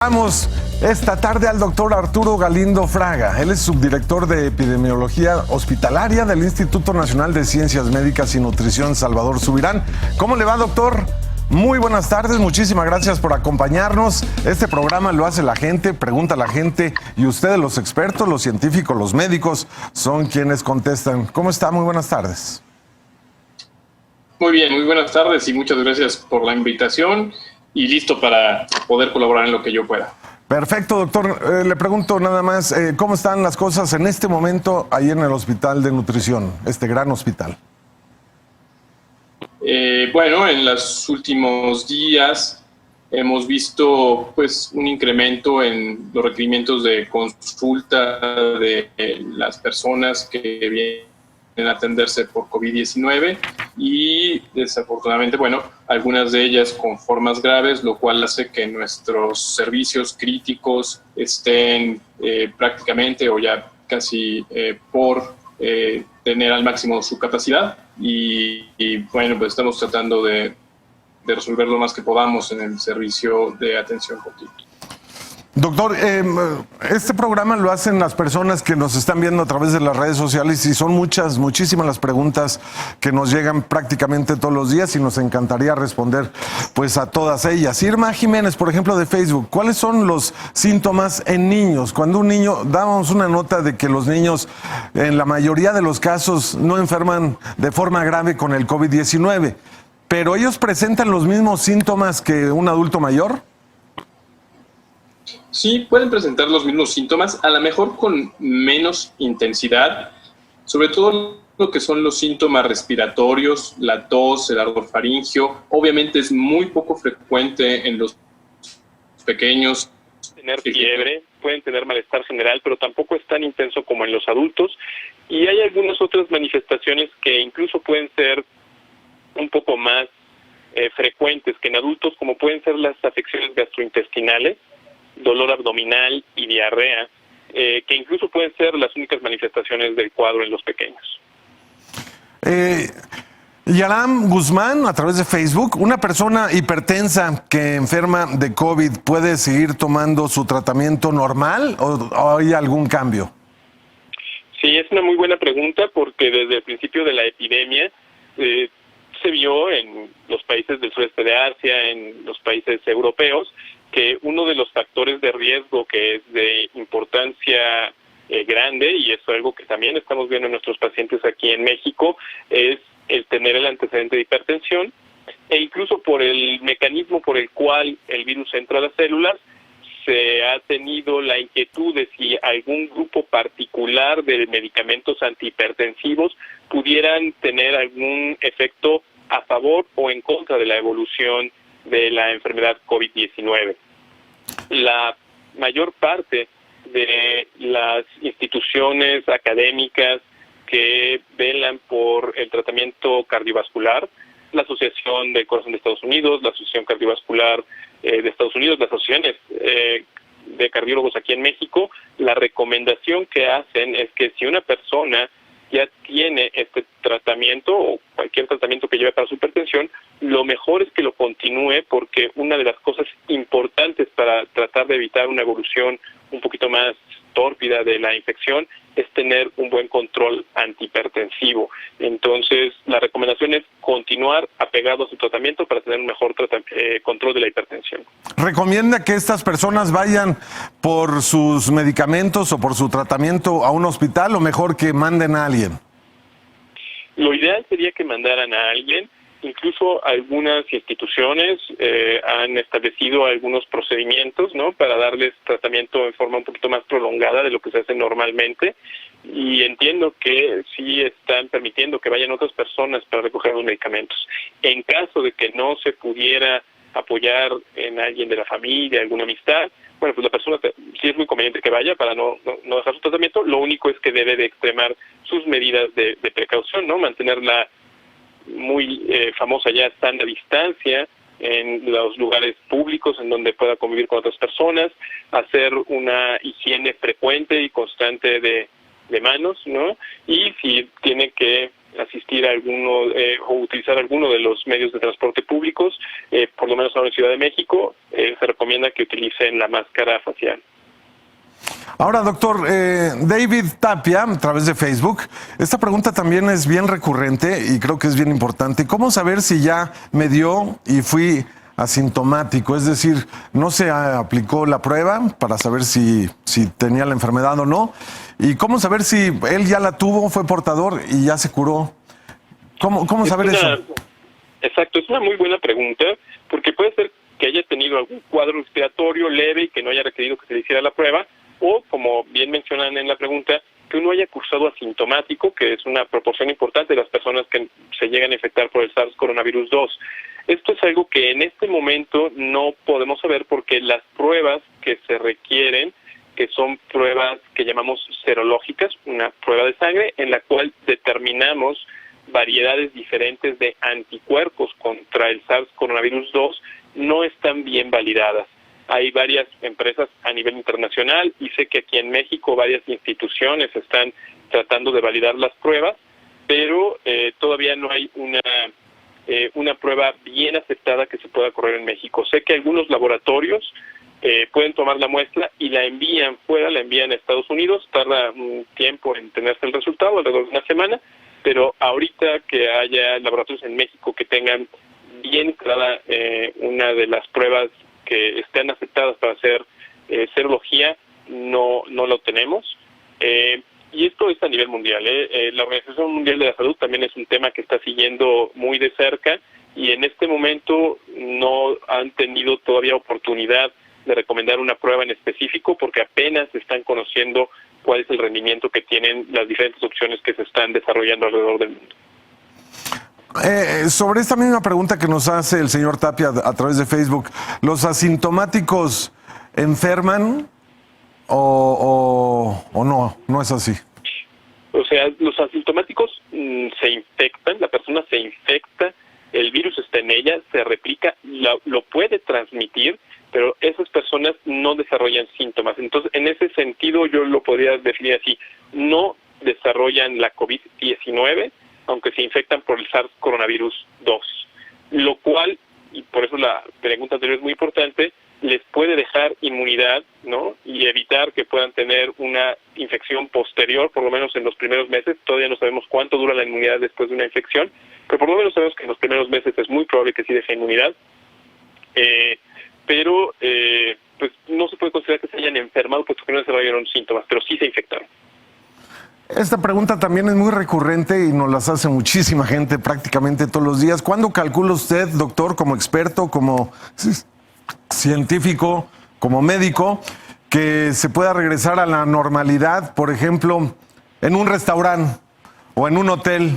Vamos esta tarde al doctor Arturo Galindo Fraga. Él es subdirector de Epidemiología Hospitalaria del Instituto Nacional de Ciencias Médicas y Nutrición Salvador Subirán. ¿Cómo le va, doctor? Muy buenas tardes, muchísimas gracias por acompañarnos. Este programa lo hace la gente, pregunta a la gente, y ustedes, los expertos, los científicos, los médicos, son quienes contestan. ¿Cómo está? Muy buenas tardes. Muy bien, muy buenas tardes y muchas gracias por la invitación y listo para poder colaborar en lo que yo pueda. Perfecto, doctor. Le pregunto nada más, ¿cómo están las cosas en este momento ahí en el Hospital de Nutrición, este gran hospital? Bueno, en los últimos días hemos visto pues un incremento en los requerimientos de consulta de las personas que vienen a atenderse por COVID-19 y desafortunadamente, bueno, algunas de ellas con formas graves, lo cual hace que nuestros servicios críticos estén prácticamente o ya casi por tener al máximo su capacidad y bueno, pues estamos tratando de resolver lo más que podamos en el servicio de atención continua. Doctor, este programa lo hacen las personas que nos están viendo a través de las redes sociales y son muchísimas las preguntas que nos llegan prácticamente todos los días y nos encantaría responder pues a todas ellas. Irma Jiménez, por ejemplo, de Facebook, ¿cuáles son los síntomas en niños? Cuando un niño, dábamos una nota de que los niños en la mayoría de los casos no enferman de forma grave con el COVID-19, pero ellos presentan los mismos síntomas que un adulto mayor. Sí, pueden presentar los mismos síntomas, a lo mejor con menos intensidad, sobre todo lo que son los síntomas respiratorios, la tos, el ardor faríngeo. Obviamente es muy poco frecuente en los pequeños tener fiebre, pueden tener malestar general, pero tampoco es tan intenso como en los adultos. Y hay algunas otras manifestaciones que incluso pueden ser un poco más frecuentes que en adultos, como pueden ser las afecciones gastrointestinales, dolor abdominal y diarrea, que incluso pueden ser las únicas manifestaciones del cuadro en los pequeños. Yaram Guzmán, a través de Facebook, ¿una persona hipertensa que enferma de COVID puede seguir tomando su tratamiento normal o hay algún cambio? Sí, es una muy buena pregunta porque desde el principio de la epidemia se vio en los países del sureste de Asia, en los países europeos, que uno de los factores de riesgo que es de importancia grande, y eso es algo que también estamos viendo en nuestros pacientes aquí en México, es el tener el antecedente de hipertensión, e incluso por el mecanismo por el cual el virus entra a las células, se ha tenido la inquietud de si algún grupo particular de medicamentos antihipertensivos pudieran tener algún efecto a favor o en contra de la evolución de la enfermedad COVID-19. La mayor parte de las instituciones académicas que velan por el tratamiento cardiovascular, la Asociación del Corazón de Estados Unidos, la Asociación Cardiovascular de Estados Unidos, las asociaciones de cardiólogos aquí en México, la recomendación que hacen es que si una persona ya tiene este tratamiento o cualquier tratamiento que lleve para su hipertensión, lo mejor es que lo continúe, porque una de las cosas importantes para tratar de evitar una evolución un poquito más tórpida de la infección es tener un buen control antihipertensivo. Entonces, la recomendación es continuar apegado a su tratamiento para tener un mejor control de la hipertensión. ¿Recomienda que estas personas vayan por sus medicamentos o por su tratamiento a un hospital o mejor que manden a alguien? Lo ideal sería que mandaran a alguien. Incluso algunas instituciones han establecido algunos procedimientos, ¿no?, para darles tratamiento en forma un poquito más prolongada de lo que se hace normalmente, y entiendo que sí están permitiendo que vayan otras personas para recoger los medicamentos. En caso de que no se pudiera apoyar en alguien de la familia, alguna amistad, bueno, pues la persona sí es muy conveniente que vaya para no dejar su tratamiento. Lo único es que debe de extremar sus medidas de precaución, ¿no?, mantenerla muy famosa ya sana distancia en los lugares públicos en donde pueda convivir con otras personas, hacer una higiene frecuente y constante de manos, ¿no? Y si tiene que asistir a alguno o utilizar alguno de los medios de transporte públicos, por lo menos ahora en Ciudad de México, se recomienda que utilicen la máscara facial. Ahora, doctor, David Tapia, a través de Facebook, esta pregunta también es bien recurrente y creo que es bien importante. ¿Cómo saber si ya me dio y fui asintomático? Es decir, no se aplicó la prueba para saber si tenía la enfermedad o no. ¿Y cómo saber si él ya la tuvo, fue portador y ya se curó? ¿Cómo saber eso? Exacto, es una muy buena pregunta, porque puede ser que haya tenido algún cuadro respiratorio leve y que no haya requerido que se le hiciera la prueba, o, como bien mencionan en la pregunta, que uno haya cursado asintomático, que es una proporción importante de las personas que se llegan a infectar por el SARS-CoV-2. Esto es algo que en este momento no podemos saber porque las pruebas que se requieren, que son pruebas que llamamos serológicas, una prueba de sangre en la cual determinamos variedades diferentes de anticuerpos contra el SARS-CoV-2, no están bien validadas. Hay varias empresas a nivel internacional y sé que aquí en México varias instituciones están tratando de validar las pruebas, pero todavía no hay una prueba bien aceptada que se pueda correr en México. Sé que algunos laboratorios pueden tomar la muestra y la envían fuera, la envían a Estados Unidos, tarda un tiempo en tenerse el resultado, alrededor de una semana, pero ahorita que haya laboratorios en México que tengan bien clara una de las pruebas que estén aceptadas para hacer serología, no lo tenemos. Y esto es a nivel mundial. La Organización Mundial de la Salud también es un tema que está siguiendo muy de cerca y en este momento no han tenido todavía oportunidad de recomendar una prueba en específico porque apenas están conociendo cuál es el rendimiento que tienen las diferentes opciones que se están desarrollando alrededor del mundo. Sobre esta misma pregunta que nos hace el señor Tapia a través de Facebook, ¿los asintomáticos enferman o no? No es así. O sea, los asintomáticos se infectan, la persona se infecta, el virus está en ella, se replica, lo puede transmitir, pero esas personas no desarrollan síntomas. Entonces, en ese sentido, yo lo podría definir así, no desarrollan la COVID-19, aunque se infectan por el SARS-CoV-2, lo cual, y por eso la pregunta anterior es muy importante, les puede dejar inmunidad, ¿no? Y evitar que puedan tener una infección posterior, por lo menos en los primeros meses. Todavía no sabemos cuánto dura la inmunidad después de una infección, pero por lo menos sabemos que en los primeros meses es muy probable que sí deje inmunidad. Pero pues no se puede considerar que se hayan enfermado puesto que no desarrollaron síntomas, pero sí se infectaron. Esta pregunta también es muy recurrente y nos las hace muchísima gente prácticamente todos los días. ¿Cuándo calcula usted, doctor, como experto, como científico, como médico, que se pueda regresar a la normalidad, por ejemplo, en un restaurante o en un hotel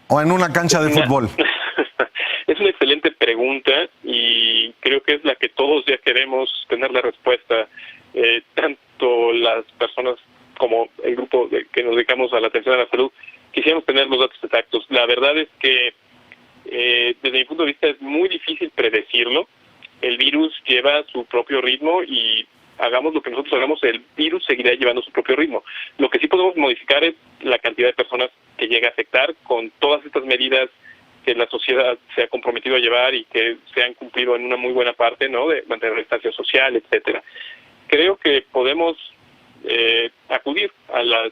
o en una cancha de fútbol? Es una excelente pregunta y creo que es la que todos ya queremos tener la respuesta, tanto las personas como el grupo que nos dedicamos a la atención a la salud, quisiéramos tener los datos exactos. La verdad es que desde mi punto de vista es muy difícil predecirlo. El virus lleva su propio ritmo y hagamos lo que nosotros hagamos, el virus seguirá llevando su propio ritmo. Lo que sí podemos modificar es la cantidad de personas que llega a afectar con todas estas medidas que la sociedad se ha comprometido a llevar y que se han cumplido en una muy buena parte, ¿no? De mantener la distancia social, etcétera. Creo que podemos acudir a las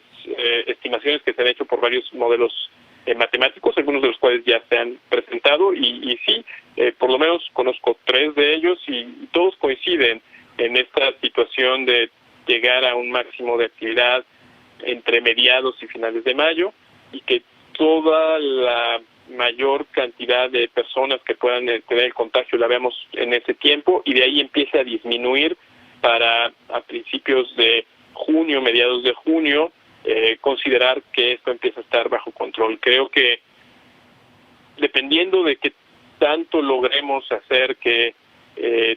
estimaciones que se han hecho por varios modelos matemáticos, algunos de los cuales ya se han presentado y sí, por lo menos conozco 3 de ellos y todos coinciden en esta situación de llegar a un máximo de actividad entre mediados y finales de mayo y que toda la mayor cantidad de personas que puedan tener el contagio la veamos en ese tiempo y de ahí empiece a disminuir para a principios de junio, mediados de junio, considerar que esto empieza a estar bajo control. Creo que dependiendo de qué tanto logremos hacer que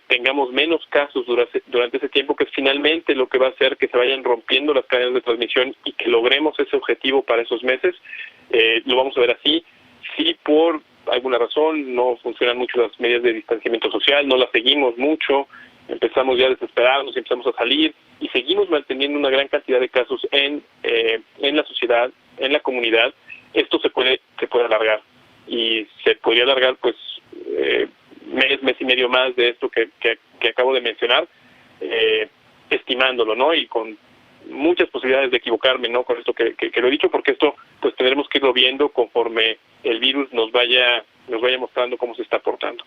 tengamos menos casos durante ese tiempo, que es finalmente lo que va a hacer que se vayan rompiendo las cadenas de transmisión y que logremos ese objetivo para esos meses, lo vamos a ver así. Si por alguna razón no funcionan mucho las medidas de distanciamiento social, no las seguimos mucho, empezamos ya a desesperarnos, empezamos a salir y seguimos manteniendo una gran cantidad de casos en la sociedad, en la comunidad, esto se puede alargar, y se podría alargar pues mes y medio más de esto que acabo de mencionar, estimándolo, ¿no? Y con muchas posibilidades de equivocarme, ¿no? Con esto que lo he dicho, porque esto pues tendremos que irlo viendo conforme el virus nos vaya mostrando cómo se está portando.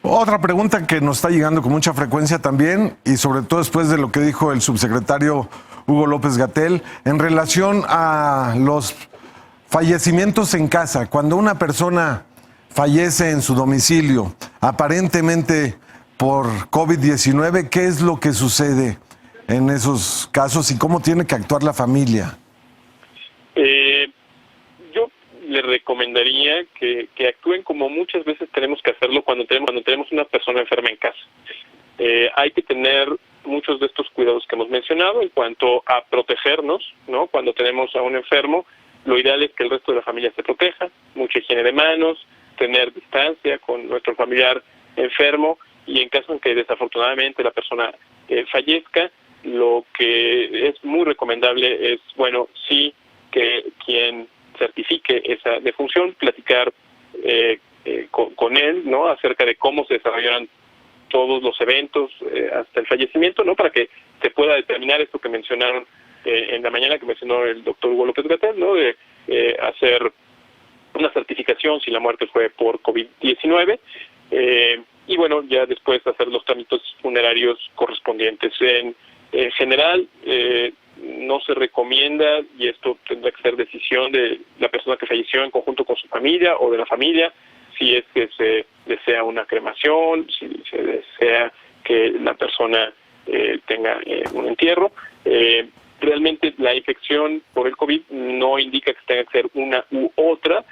Otra pregunta que nos está llegando con mucha frecuencia también, y sobre todo después de lo que dijo el subsecretario Hugo López-Gatell, en relación a los fallecimientos en casa. Cuando una persona fallece en su domicilio, aparentemente por COVID-19, ¿qué es lo que sucede en esos casos y cómo tiene que actuar la familia? Yo le recomendaría que actúen como muchas veces tenemos que hacerlo cuando tenemos una persona enferma en casa. Hay que tener muchos de estos cuidados que hemos mencionado en cuanto a protegernos, ¿no? Cuando tenemos a un enfermo, lo ideal es que el resto de la familia se proteja, mucha higiene de manos, tener distancia con nuestro familiar enfermo, y en caso en que desafortunadamente la persona fallezca, lo que es muy recomendable es, bueno, sí, que quien certifique esa defunción, platicar con él, ¿no? Acerca de cómo se desarrollaron todos los eventos hasta el fallecimiento, ¿no? Para que se pueda determinar esto que mencionaron en la mañana, que mencionó el doctor Hugo López-Gatell, ¿no? De hacer una certificación si la muerte fue por COVID-19, y bueno, ya después hacer los trámites funerarios correspondientes. En general, no se recomienda, y esto tendrá que ser decisión de la persona que falleció en conjunto con su familia o de la familia, si es que se desea una cremación, si se desea que la persona tenga un entierro. Realmente la infección por el COVID no indica que tenga que ser una u otra,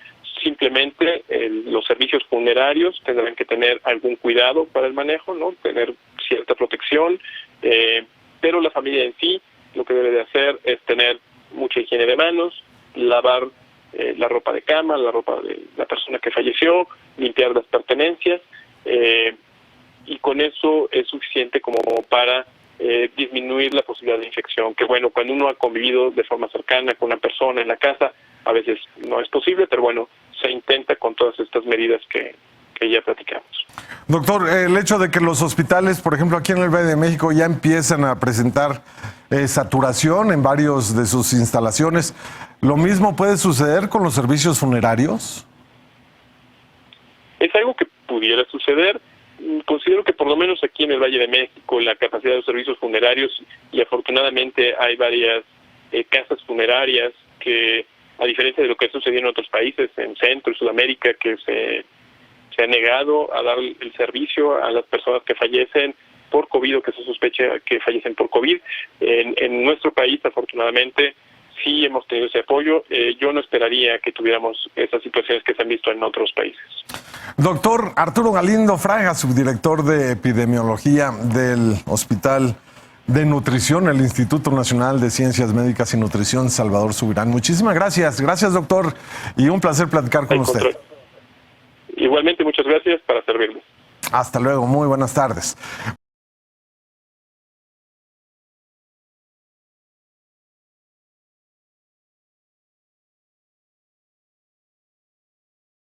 simplemente los servicios funerarios tendrán que tener algún cuidado para el manejo, ¿no? Tener cierta protección, pero la familia en sí lo que debe de hacer es tener mucha higiene de manos, lavar la ropa de cama, la ropa de la persona que falleció, limpiar las pertenencias, y con eso es suficiente como para disminuir la posibilidad de infección, que bueno, cuando uno ha convivido de forma cercana con una persona en la casa, a veces no es posible, pero bueno, se intenta con todas estas medidas que ya platicamos. Doctor, el hecho de que los hospitales, por ejemplo, aquí en el Valle de México, ya empiezan a presentar saturación en varios de sus instalaciones, ¿lo mismo puede suceder con los servicios funerarios? Es algo que pudiera suceder. Considero que por lo menos aquí en el Valle de México la capacidad de los servicios funerarios, y afortunadamente hay varias casas funerarias que, a diferencia de lo que sucedió en otros países, en Centro y Sudamérica, que se ha negado a dar el servicio a las personas que fallecen por COVID o que se sospecha que fallecen por COVID. En nuestro país, afortunadamente, sí hemos tenido ese apoyo. Yo no esperaría que tuviéramos esas situaciones que se han visto en otros países. Doctor Arturo Galindo Fraga, subdirector de epidemiología del Hospital de Nutrición, el Instituto Nacional de Ciencias Médicas y Nutrición Salvador Subirán. Muchísimas gracias. Gracias, doctor, y un placer platicar con usted. Igualmente, muchas gracias, para servirles. Hasta luego, muy buenas tardes.